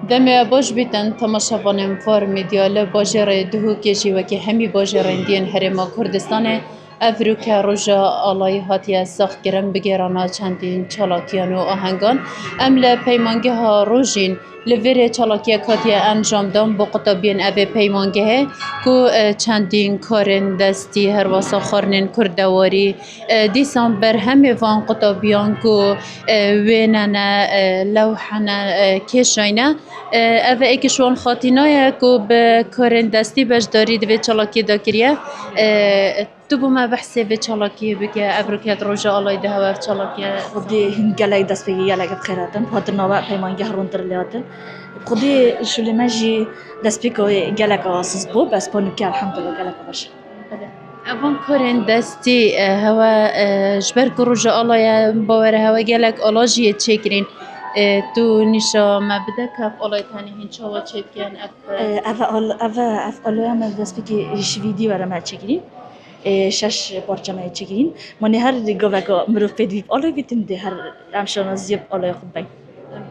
دم باش بیتن تماشاوان فار میدیال باجر دهو کشی و که همی باجرین دین هرما کردستان افروکه روژا آلای هاتی ساخت گرم بگیرانا چندین چالاکیان و آهنگان امل پیمانگه ها روژین لور چالاکی کاتی انجام دام با قطابین اوه پیمانگه کو چندین کارن دستی هر واسا خارنین کردواری دیسان بر همه وان قطابیان کو ویننا لوحنا کشاینا اوه ایکشون خاطینای کو به کارن دستی بجداری دوی چالاکی دا کریه تو بما بحثی به چالاکی بگه ابروکیت روژا آلای ده و چالاکی خودی هن گلای دست بگی گلای بخیراتن هاتن نوا پیمانگه هرون تر لیاتن خودی شولی ماجی دست بگی گلای آساس بو بس پانو که الحمدلله گلای باشه اوان کارن دستی هوا جبر روژا آلای باور هوا گلک آلاجیه چکرین تو نیشا مبده کف آلای تانی هین چاوا چکن اف آلویا من دست بگی شویدی ورم هر چگیرین شش پارچه مای چگیرین منی هر دیگه وقت مروف بدید آلوی بیتیم ده هر امشان زیب آلوی خوب بین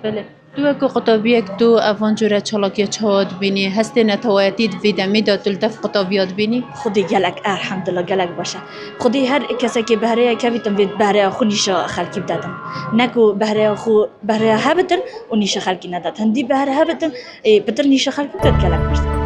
بله تو اکو قطابیک تو اوان جوره چالاکی چهاد بینی هستی نتوایتید ویدمی داتل دف قطابیات بینی خودی گلک الحمدلله گلک باشه خودی هر کسی که بهره کبیتم وید بهره خو نیشا خالقی بدادم نکو بهره هبتن و نیشا خالقی نداد هندی بهره هبتن بتر نیشا خالقی کد گلک باشه